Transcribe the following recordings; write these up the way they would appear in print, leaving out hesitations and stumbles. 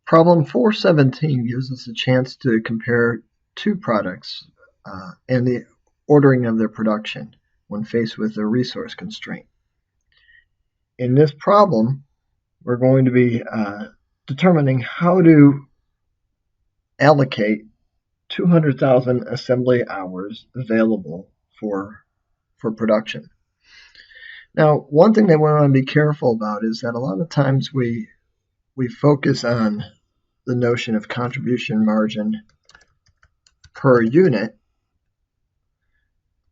Problem 417 gives us a chance to compare two products and the ordering of their production when faced with a resource constraint. In this problem, we're going to be determining how to allocate 200,000 assembly hours available for production. Now, one thing that we want to be careful about is that a lot of times we focus on the notion of contribution margin per unit,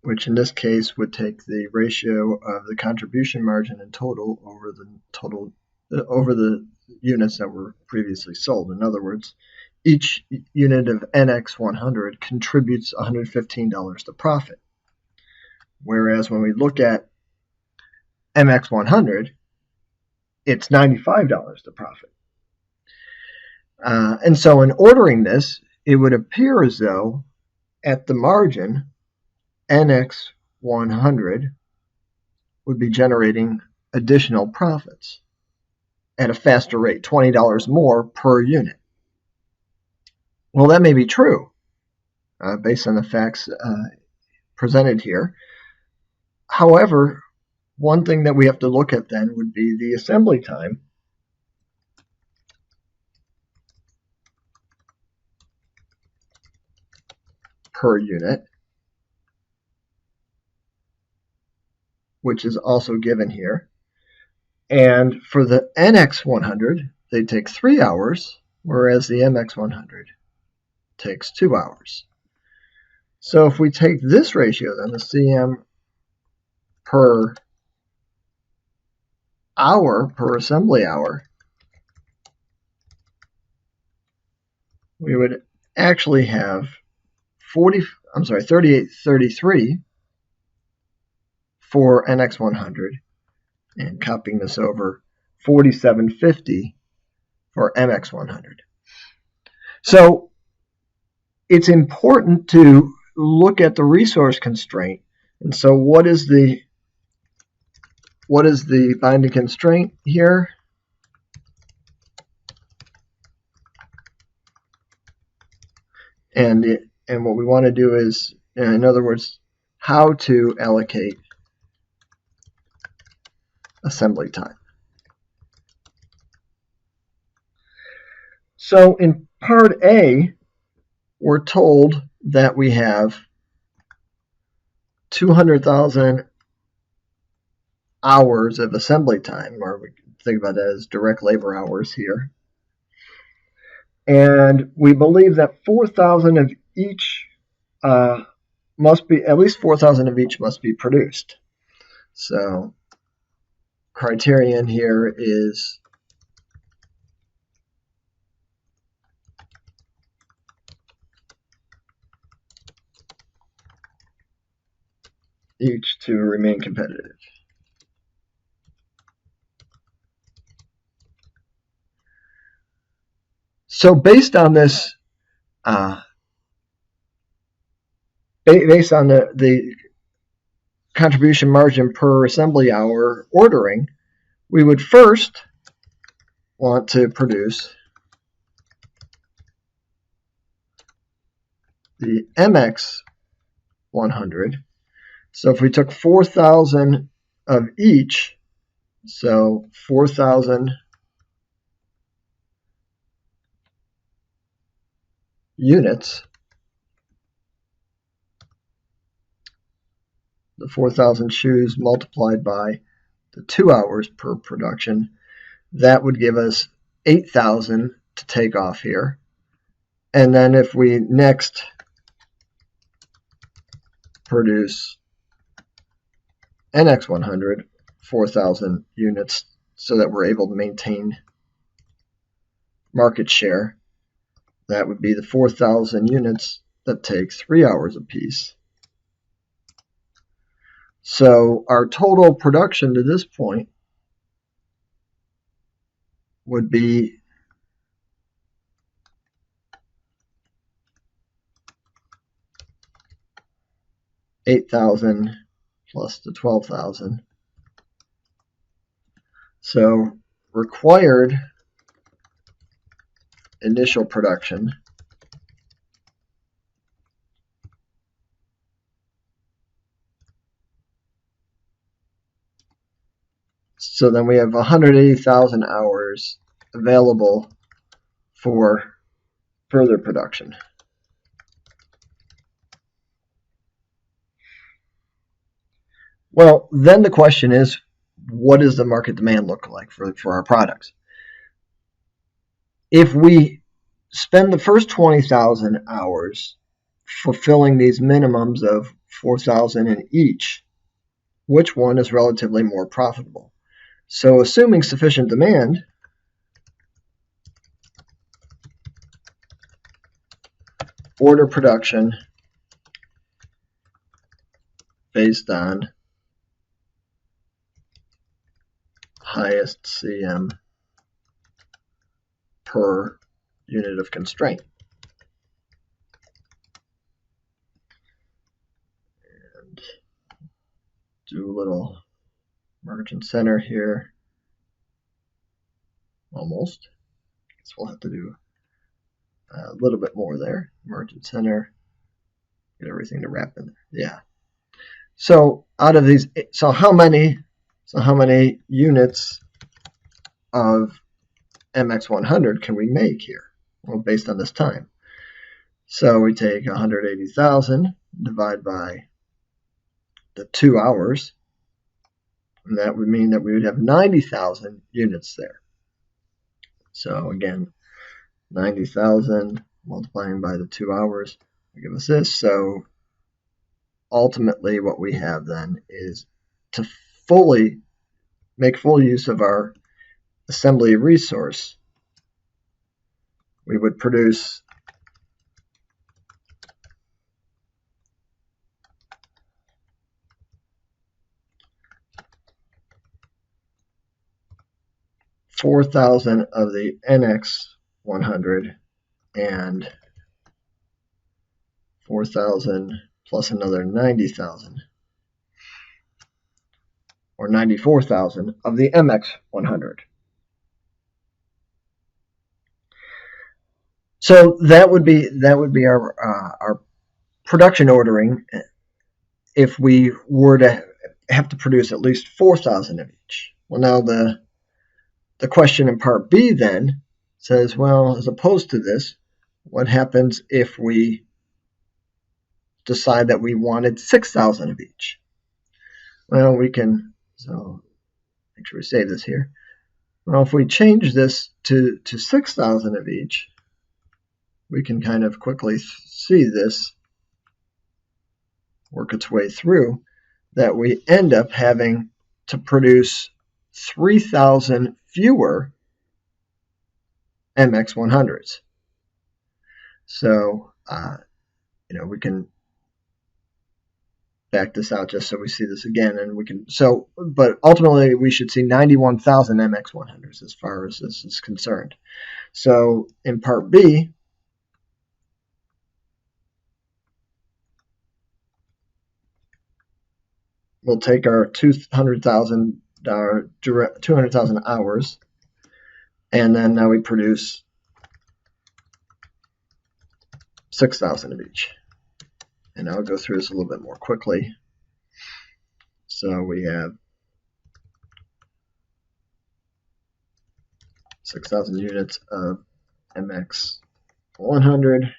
which in this case would take the ratio of the contribution margin in total over the units that were previously sold. In other words, each unit of NX100 contributes $115 to profit. Whereas when we look at MX100, it's $95 to profit. And so in ordering this, it would appear as though at the margin, NX100 would be generating additional profits at a faster rate, $20 more per unit. Well, that may be true based on the facts presented here. However, one thing that we have to look at then would be the assembly time per unit, which is also given here. And for the NX100, they take 3 hours, whereas the MX100 takes 2 hours. So if we take this ratio, then the CM per hour, per assembly hour, we would actually have 3833 for NX100, and copying this over, 4750 for MX100. So it's important to look at the resource constraint. And so what is the binding constraint here? And what we want to do is, in other words, how to allocate assembly time. So in part A, we're told that we have 200,000 hours of assembly time, or we can think about that as direct labor hours here. And we believe that 4,000 of each must be, at least 4,000 of each must be produced. So criterion here is each to remain competitive. So based on this, based on the contribution margin per assembly hour ordering, we would first want to produce the MX100. So if we took 4,000 of each, so 4,000 units, the 4,000 shoes multiplied by the 2 hours per production, that would give us 8,000 to take off here. And then if we next produce NX100, 4,000 units, so that we're able to maintain market share, that would be the 4,000 units that take 3 hours apiece. So our total production to this point would be 8,000 plus the 12,000. So required initial production so then we have 180,000 hours available for further production. Well, then the question is, what does the market demand look like for our products? If we spend the first 20,000 hours fulfilling these minimums of 4,000 in each, which one is relatively more profitable? So assuming sufficient demand, order production based on highest CM per unit of constraint. And do a little margin center here. Almost. Guess we'll have to do a little bit more there. Margin center. Get everything to wrap in there. Yeah. So out of these, so how many units of MX100 can we make here? Well, based on this time. So we take 180,000, divide by the 2 hours, and that would mean that we would have 90,000 units there. So again, 90,000 multiplying by the 2 hours will give us this. So ultimately what we have then is to make full use of our assembly resource, we would produce 4,000 of the NX100 and 4,000 plus another 90,000 or 94,000 of the MX100. So that would be our production ordering if we were to have to produce at least 4,000 of each. Well, now the question in part B then says, well, as opposed to this, what happens if we decide that we wanted 6,000 of each? Well, we can, so make sure we save this here. Well, if we change this to 6,000 of each, we can kind of quickly see this work its way through, that we end up having to produce 3,000 fewer MX100s. So, we can back this out just so we see this again, and we can, but ultimately we should see 91,000 MX100s as far as this is concerned. So in part B, we'll take our 200,000 hours, and then now we produce 6,000 of each. And I'll go through this a little bit more quickly. So we have 6,000 units of MX100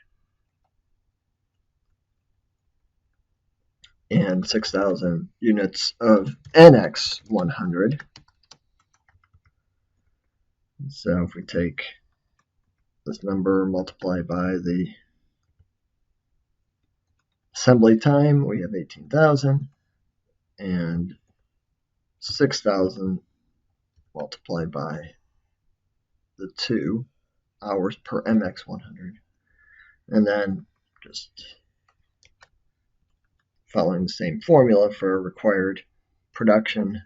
and 6,000 units of NX100. So if we take this number, multiply by the assembly time, we have 18,000, and 6,000 multiplied by the 2 hours per MX100, and then just following the same formula for required production.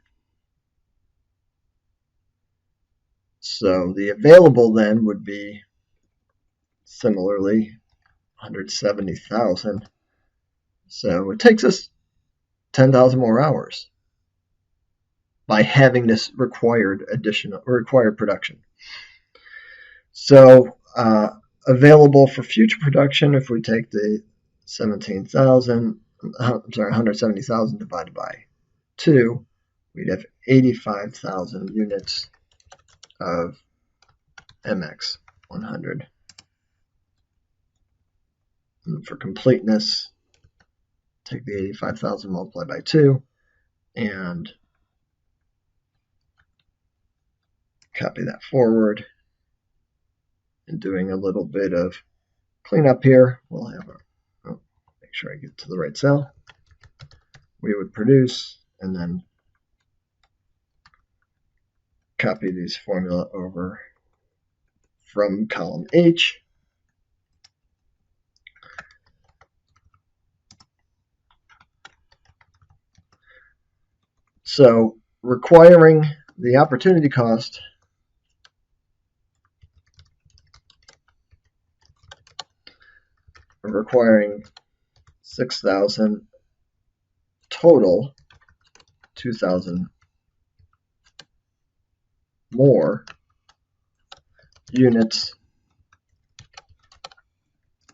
So the available then would be similarly 170,000. So it takes us 10,000 more hours by having this required production. So available for future production, if we take the 170,000 divided by 2, we'd have 85,000 units of MX100. And for completeness, take the 85,000 multiplied by 2 and copy that forward. And doing a little bit of cleanup here, we'll have make sure I get to the right cell. We would produce and then copy these formula over from column H. So requiring the opportunity cost of requiring 6,000 total, 2,000 more units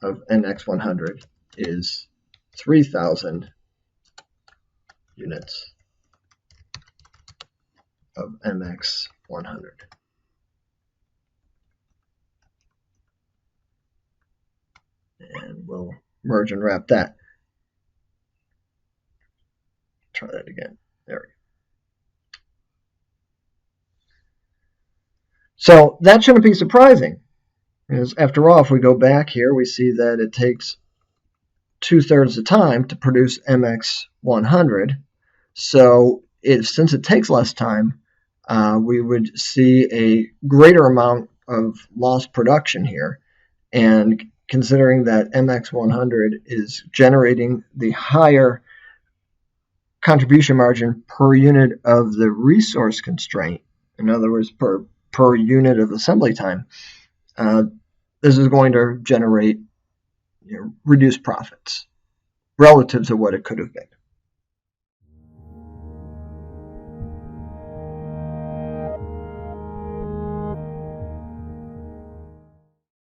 of NX100 is 3,000 units of MX100. And we'll merge and wrap that. Try that again. There we go. So that shouldn't be surprising, because after all, if we go back here, we see that it takes 2/3 the time to produce MX100. So since it takes less time, we would see a greater amount of lost production here. And considering that MX100 is generating the higher contribution margin per unit of the resource constraint, in other words, per unit of assembly time, this is going to generate reduced profits relative to what it could have been.